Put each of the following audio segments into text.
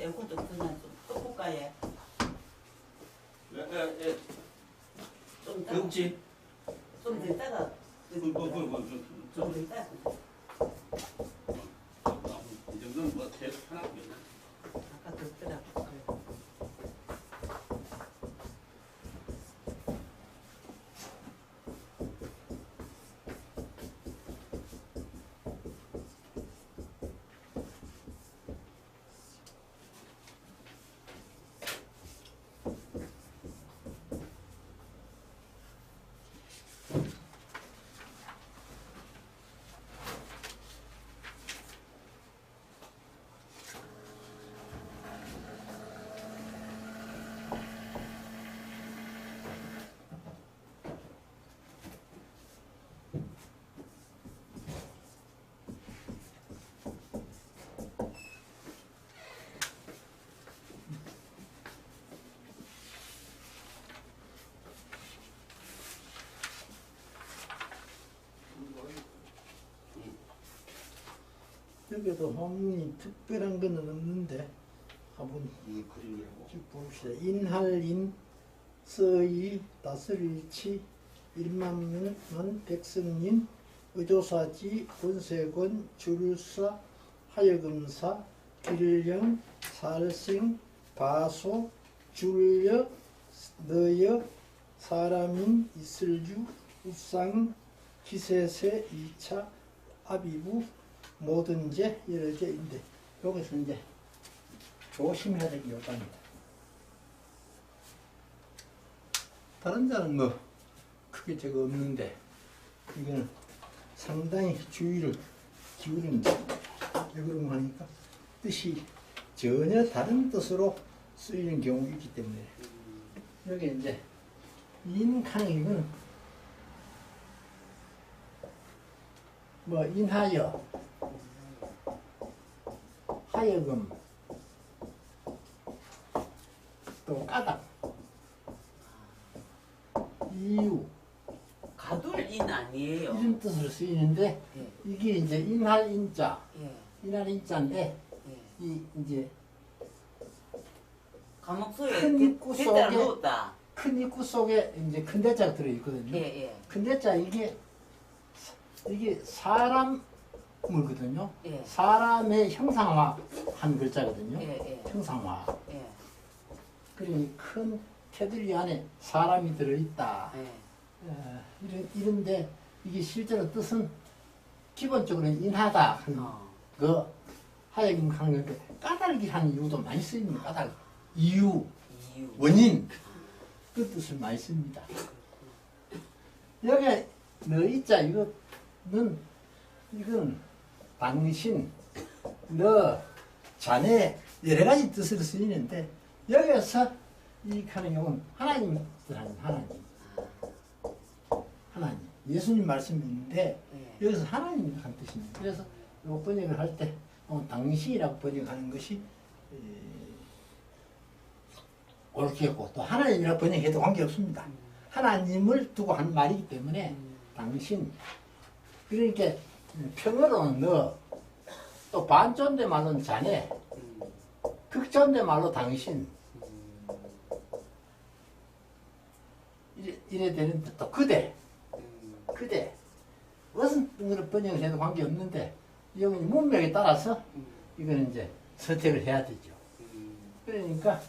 에어컨 좀 그냥 좀 끄볼까요? 좀 이따가 없지? 좀 이따가 좀 이따가 이 정도는 뭐 계속 하나 보겠네. 아까 듣더라고. 여기도 한문이 특별한 거는 없는데 한번 이 그림이라고. 쭉 봅시다. 인할인 서이 다스릴치 일만문 백성인 의조사지 권세권 줄사 하여금사 길령 살생 바소 줄려 너여 사람인 이슬주 우상 기세세 2차 아비부 모든 제 여러 개인데 여기서 이제 조심해야 될 게 요단입니다. 다른 자는 뭐 크게 저거 없는데 이거는 상당히 주의를 기울이는 왜 그런 거 하니까 뜻이 전혀 다른 뜻으로 쓰이는 경우가 있기 때문에 여기 이제 인칸 이거는 뭐 인하여 하여금 또 까닭 이유 가둘인 아니에요. 이런 뜻으로 쓰이는데 예. 이게 이제 인할 인자 예. 인할 인자인데 예. 이 이제 감옥소에 큰 입구 대자를 속에 넣었다. 큰 입구 속에 이제 큰 대자가 들어 있거든요. 예, 예. 큰 대자 이게 사람물거든요. 예. 사람의 형상화한 글자거든요. 예, 예. 형상화. 예. 그러니 큰 테두리 안에 사람이 들어있다. 예. 이런데 이게 실제로 뜻은 기본적으로 인하다 하는 그 하여금 하는 건데 까닭이라는 이유도 많이 쓰입니다. 까닭 이유 원인 그 뜻을 많이 씁니다. 여기 너희자 이건 당신 너 자네 여러 가지 뜻으로 쓰이는데 여기서 이 하는 경우는 하나님 뜻하는 하나님 예수님 말씀이 있는데 예. 여기서 하나님이라는 뜻입니다. 그래서 이 번역을 할 때 당신이라고 번역하는 것이 옳겠고 또 하나님이라고 번역해도 관계없습니다. 하나님을 두고 하는 말이기 때문에 당신 그러니까 평어로는 너 또 반존대말로는 자네 극존대말로 당신 이래 되는데 또 그대 무슨 뜻으로 번역을 해도 관계없는데 여기 문맥에 따라서 이거는 이제 선택을 해야 되죠. 그러니까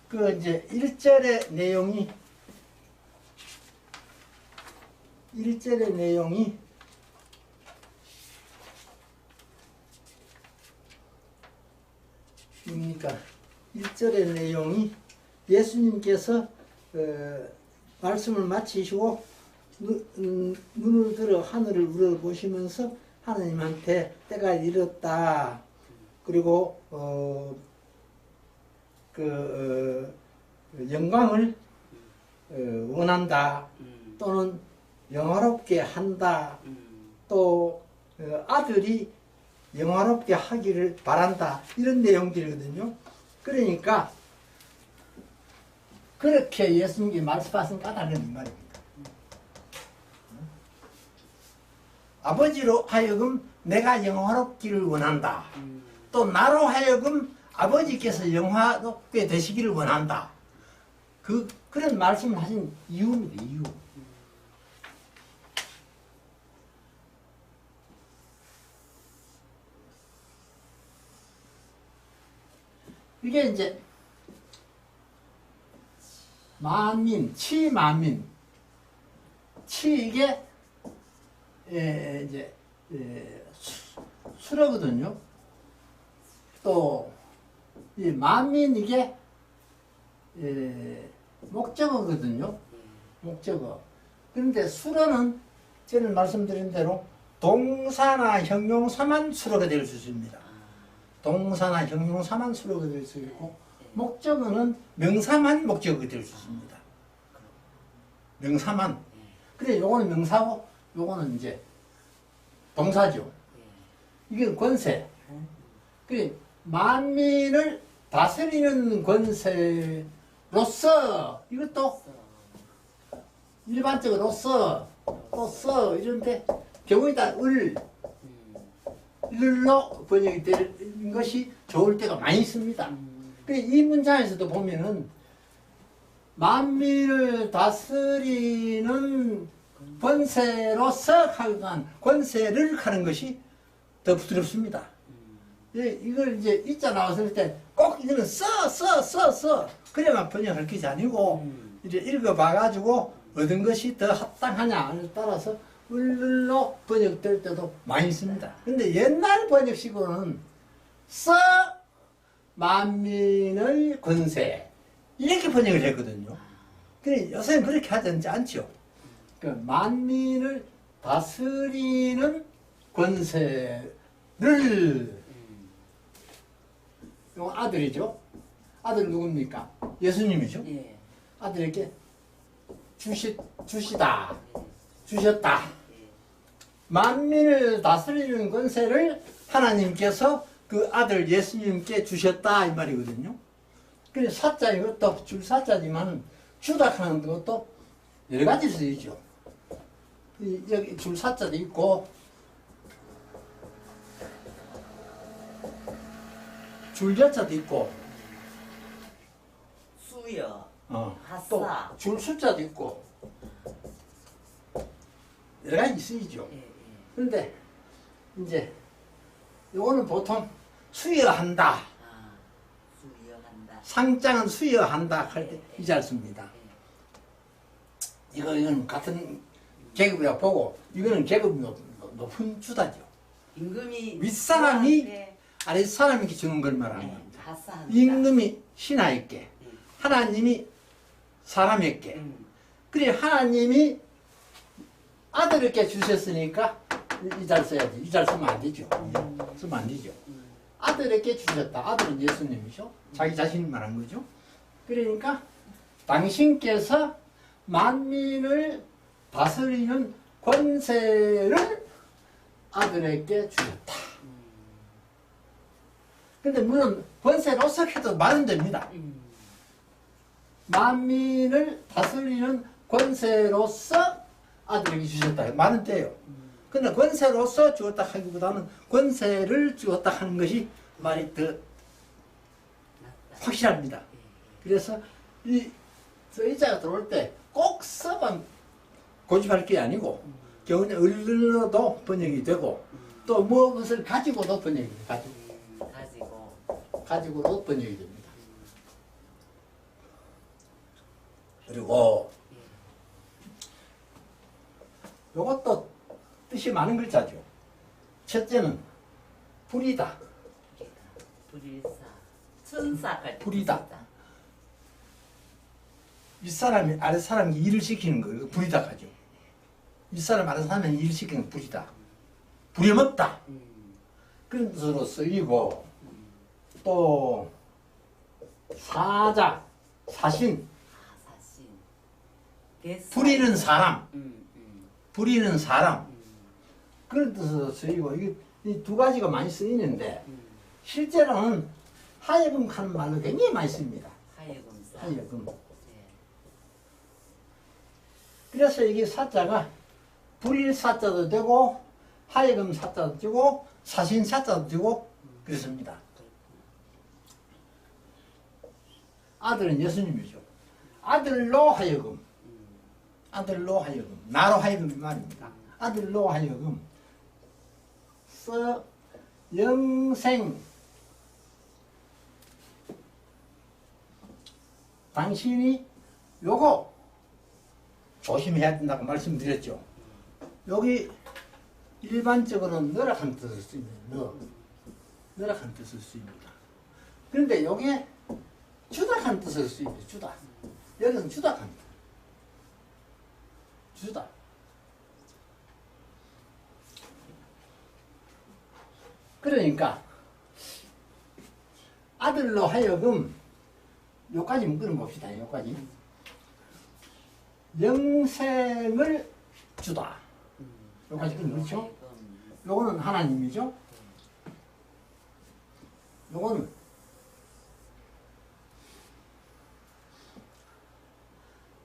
그 이제 1절의 내용이 뭡니까? 1절의 내용이 예수님께서 말씀을 마치시고 눈을 들어 하늘을 우러보시면서 하나님한테 때가 이르렀다. 그리고 영광을 원한다. 또는 영화롭게 한다. 또 아들이 영화롭게 하기를 바란다. 이런 내용들이거든요. 그러니까 그렇게 예수님께 말씀하신 까닭은 이 말입니다. 아버지로 하여금 내가 영화롭기를 원한다. 또 나로 하여금 아버지께서 영화롭게 되시기를 원한다. 그런 말씀을 하신 이유입니다. 이유. 이게 이제 만민, 치만민, 이게 이제 수로거든요. 또 이 만민 이게 목적어거든요. 목적어. 그런데 수로는 저는 말씀드린 대로 동사나 형용사만 수로가 될 수 있습니다. 동사나 형용사만 수로가 될 수 있고 목적어는 명사만 목적어가 될 수 있습니다. 명사만. 그래 요거는 명사고 요거는 이제 동사죠. 이게 권세. 그래 만민을 다스리는 권세로서 이것도 일반적으로서 또서 이런데 경우에 따라 을로 번역이 되는 것이 좋을 때가 많이 있습니다. 이 문장에서도 보면은 만민을 다스리는 권세로서 하간 권세를 하는 것이 더 부드럽습니다. 이걸 이제 이자 나왔을 때 꼭 이거는 써 그래만 번역할 것이 아니고 이제 읽어봐가지고 얻은 것이 더 합당하냐에 따라서 을로 번역될 때도 많이 있습니다. 근데 옛날 번역식으로는 써 만민의 권세 이렇게 번역을 했거든요. 근데 요새는 그렇게 하지 않죠. 그러니까 만민을 다스리는 권세를 요 아들이죠. 아들 누굽니까? 예수님이죠. 예. 아들에게 주시다. 주셨다. 만민을 다스리는 권세를 하나님께서 그 아들 예수님께 주셨다 이 말이거든요. 그래서 사자 이것도 줄사자지만 주다 하는 것도 여러 가지 쓰이죠. 여기 줄사자도 있고 줄여자도 있고 수여, 또 하사. 줄숫자도 있고 여러 가지 쓰이죠. 그런데 이제 요거는 보통 수여한다. 수여한다. 상장은 수여한다 할 때 이 잘 씁니다. 이거는 같은 계급이라 보고 이거는 계급이 높은 주다죠. 임금이 윗사람이 아랫사람에게 주는 걸 말하는 겁니다. 하사한다. 임금이 신하에게 하나님이 사람에게 그래 하나님이 아들에게 주셨으니까 이 잘 써야지. 이 잘 쓰면 안 되죠. 쓰면 안 되죠. 아들에게 주셨다. 아들은 예수님이죠. 자기 자신이 말한 거죠. 그러니까 당신께서 만민을 다스리는 권세를 아들에게 주셨다. 근데 물론 권세로서 해도 말은 됩니다. 만민을 다스리는 권세로서 아들에게 주셨다. 말은 돼요. 근데 권세로서 주었다 하기보다는 권세를 주었다 하는 것이 말이 더 확실합니다. 그래서 이 쓰이자가 들어올 때 꼭 써만 고집할 게 아니고 경우에 을로도 번역이 되고 또 무엇을 가지고도 번역이 돼요. 가지고도 번역이 됩니다. 그리고 이것도 뜻이 많은 글자죠. 첫째는 불이다. 불일사. 천사까지. 불이다. 윗사람이 아랫사람이 일을 시키는 거예요. 불이다 하죠. 윗사람 아랫사람이 일을 시키는 거 불이다. 부려먹다. 그런 뜻으로 쓰이고 또 사자, 사신. 사신. 부리는 사람. 부리는 사람. 그런 뜻으로 쓰이고 이 두 가지가 많이 쓰이는데 실제로는 하여금 하는 말로 굉장히 많이 씁니다. 하여금사. 하여금. 그래서 이게 사자가 불일 사자도 되고 하여금 사자도 되고 사신 사자도 되고 그렇습니다. 아들은 예수님이죠. 아들로 하여금, 나로 하여금 이 말입니다. 아들로 하여금 영생, 당신이 요거 조심해야 된다고 말씀드렸죠. 여기 일반적으로는 너락한 뜻을 씁니다. 너락한 뜻을 씁니다. 그런데 여기에 주닥한 뜻을 쓰입니다. 주닥. 여기서는 주닥한 뜻. 주닥. 그러니까 아들로 하여금 요까지 끊어봅시다. 요까지 영생을 주다. 요까지 끊어보죠. 요거는 하나님이죠. 요거는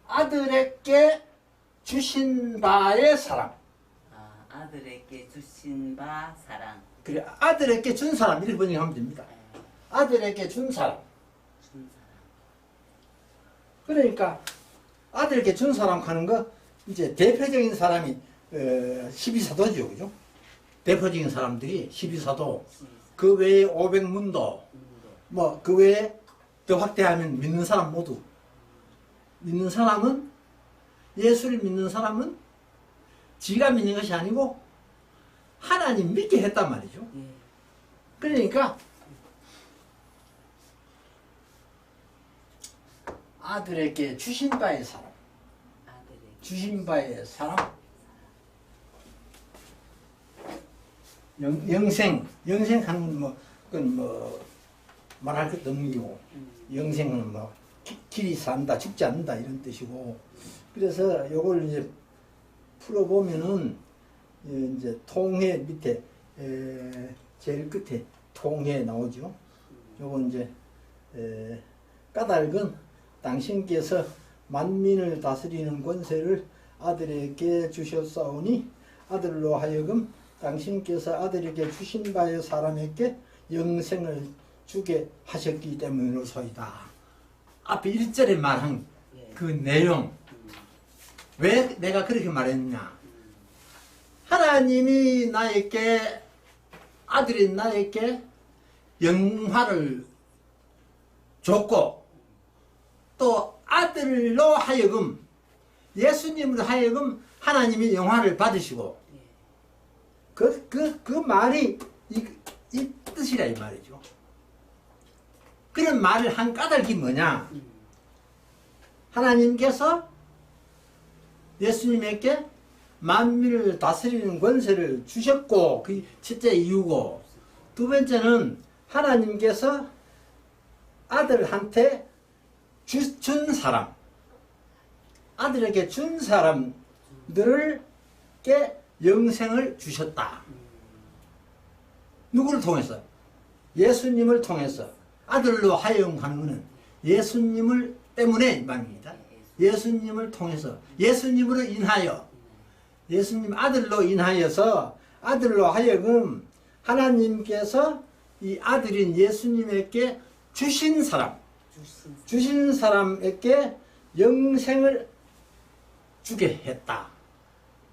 아들에게 주신 바의 사랑. 아들에게 주신 바 사랑. 그래, 아들에게 준 사람 이렇게 번역하면 됩니다. 아들에게 준 사람. 준 사랑. 그러니까 아들에게 준 사람 하는 거 이제 대표적인 사람이 12사도죠, 그죠? 대표적인 사람들이 12사도, 그 외에 500문도, 뭐 그 외에 더 확대하면 믿는 사람 모두. 믿는 사람은, 예수를 믿는 사람은 지가 믿는 것이 아니고 하나님 믿게 했단 말이죠. 그러니까 아들에게 주신 바의 사람, 주신 바의 사람, 영생하는 뭐 그건 뭐 말할 것도 없는 거고, 영생은 뭐 길이 산다, 죽지 않는다 이런 뜻이고, 그래서 요걸 이제 풀어보면은 이제 통해 밑에 제일 끝에 통해 나오죠. 요건 이제 까닭은 당신께서 만민을 다스리는 권세를 아들에게 주셨사오니 아들로 하여금 당신께서 아들에게 주신 바의 사람에게 영생을 주게 하셨기 때문이로소이다. 앞에 1절에 말한 그 내용, 왜 내가 그렇게 말했냐? 하나님이 나에게, 아들인 나에게 영화를 줬고, 또 아들로 하여금, 예수님으로 하여금 하나님이 영화를 받으시고, 그 말이 이 뜻이라 이 말이죠. 그런 말을 한 까닭이 뭐냐? 하나님께서 예수님에게 만민을 다스리는 권세를 주셨고, 그 첫째 이유고, 두 번째는 하나님께서 아들한테 준 사람, 아들에게 준 사람들에게 영생을 주셨다. 누구를 통해서? 예수님을 통해서. 아들로 하여금 하는 것은 예수님을 때문에 말입니다. 예수님을 통해서, 예수님으로 인하여, 예수님 아들로 인하여서, 아들로 하여금 하나님께서 이 아들인 예수님에게 주신 사람, 주신 사람에게 영생을 주게 했다.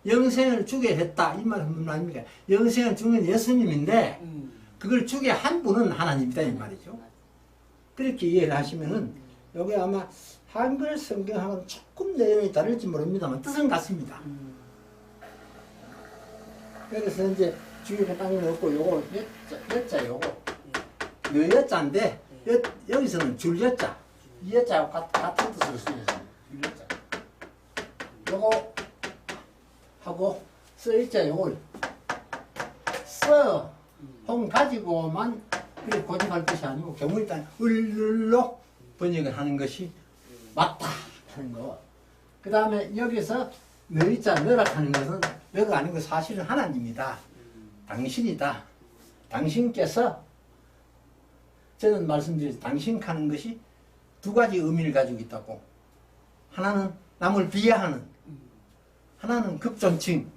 영생을 주게 했다. 이 말은 아닙니까? 영생을 주는 예수님인데 그걸 주게 한 분은 하나님이다 이 말이죠. 그렇게 이해를 하시면은 여기 아마 한글 성경하고는 조금 내용이 다를지 모릅니다만 뜻은 같습니다. 그래서 이제 주위에 딱 넣고 요거 여자 요거 여자인데 여기서는 줄여자, 이 여자하고 같은 뜻을 쓰여서 줄여자. 요거 하고 써있자 요걸 홍 가지고만 그렇게 고집할 것이 아니고 경우일단 을로 번역을 하는 것이 맞다 하는 거. 그 다음에 여기서 너희자 너라 하는 것은 너가 아니고 사실은 하나님이다. 당신이다. 당신께서, 저는 말씀드렸죠. 당신 하는 것이 두 가지 의미를 가지고 있다고. 하나는 남을 비하하는, 하나는 급존칭.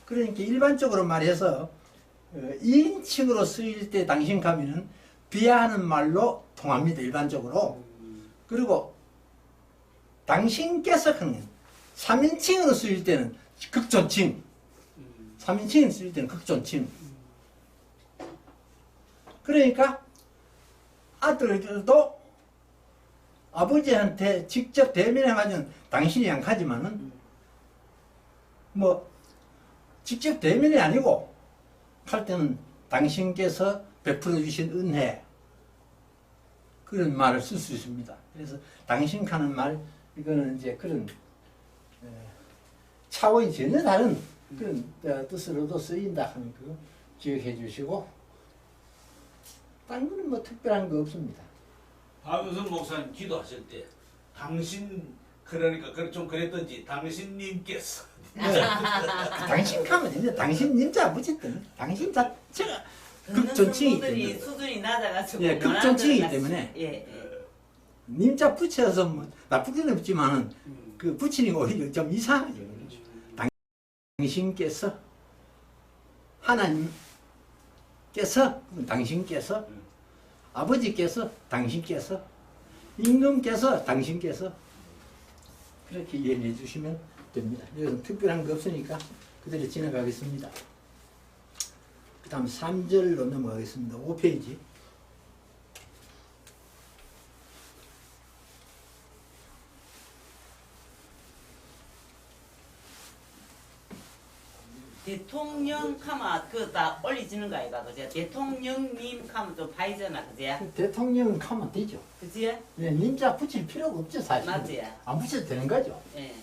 그러니까 일반적으로 말해서 2인칭으로 쓰일 때 당신 가면은 비하하는 말로 통합니다. 일반적으로. 그리고 당신께서 하는 3인칭으로 쓰일 때는 극존칭, 3인칭으로 쓰일 때는 극존칭. 그러니까 아들들도 아버지한테 직접 대면해가지고 당신이 약하지만은 뭐 직접 대면이 아니고 할 때는 당신께서 베풀어 주신 은혜 그런 말을 쓸 수 있습니다. 그래서 당신 하는 말 이거는 이제 그런 차원이 전혀 다른 그런 뜻으로도 쓰인다 하는 거 기억해 주시고 딴 거는 뭐 특별한 거 없습니다. 박은선 목사님 기도하실 때 당신 그러니까 좀 그랬던지 당신님께서 당신 하면 이제 당신 님자 붙였더니 당신 자체가 극존칭이기 때문에 수준이 낮아가지고 예, 극존칭이기 때문에 예. 님자 붙여서 뭐 나쁘게는 없지만은 그 붙이는 거 오히려 좀 이상하죠. 당신께서 하나님께서 당신께서 아버지께서 당신께서 임금께서 당신께서 그렇게 이해해 주시면 됩니다. 여기서 특별한 거 없으니까 그대로 지나가겠습니다. 그 다음 3절로 넘어가겠습니다. 5페이지. 대통령 카마 그다 올리지는 거 아이가 그지? 대통령님 카마 좀 파이잖아 그지? 대통령은 가면 되죠. 그지? 네, 님자 붙일 필요가 없죠, 사실. 맞지? 안 붙여도 되는 거죠. 예.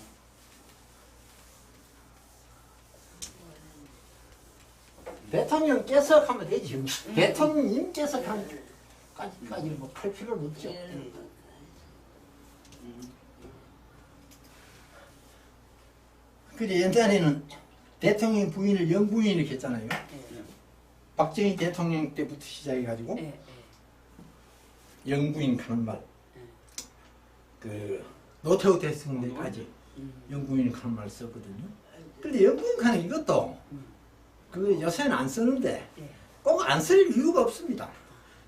대통령께서 하면 되지. 대통령님께서 하면 까지 뭐할 필요는 없죠. 그래 옛날에는 대통령 부인을 영부인 이렇게 했잖아요. 박정희 대통령 때부터 시작해가지고 예. 영부인 하는 말. 그 노태우 대통령 때까지 영부인 하는 말 썼거든요. 근데 영부인 하는 이것도 그 요새는 안 쓰는데 꼭 안 쓸 이유가 없습니다.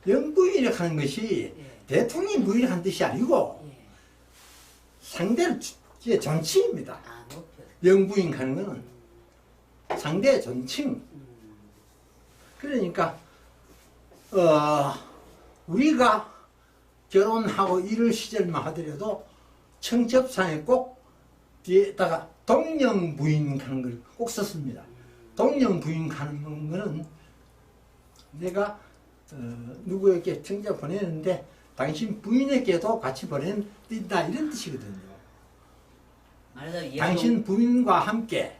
영부인이라고 하는 것이 대통령 부인을 한 뜻이 아니고 상대를 존칭입니다. 아 높여. 영부인 하는 거는 상대 존칭. 그러니까 우리가 결혼하고 이럴 시절만 하더라도 청첩상에 꼭 뒤에다가 동령부인 하는 걸 꼭 썼습니다. 동령부인 하는 거는 내가 누구에게 청자 보내는데 당신 부인에게도 같이 보낸다 이런 뜻이거든요. 말해서 당신 부인과 함께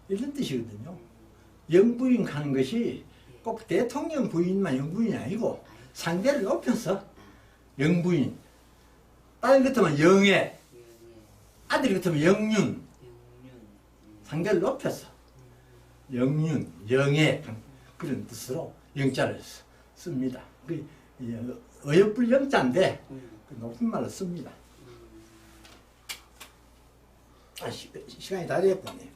이런 뜻이거든요. 영부인 하는 것이 꼭 대통령 부인만 영부인이 아니고 상대를 높여서 영부인, 딸 같으면 영애, 아들 같으면 영윤, 상대를 높여서 영윤, 영애 그런 뜻으로 영자를 씁니다. 그 어여불 영자인데 그 높은 말로 씁니다. 시간이 다 됐군요.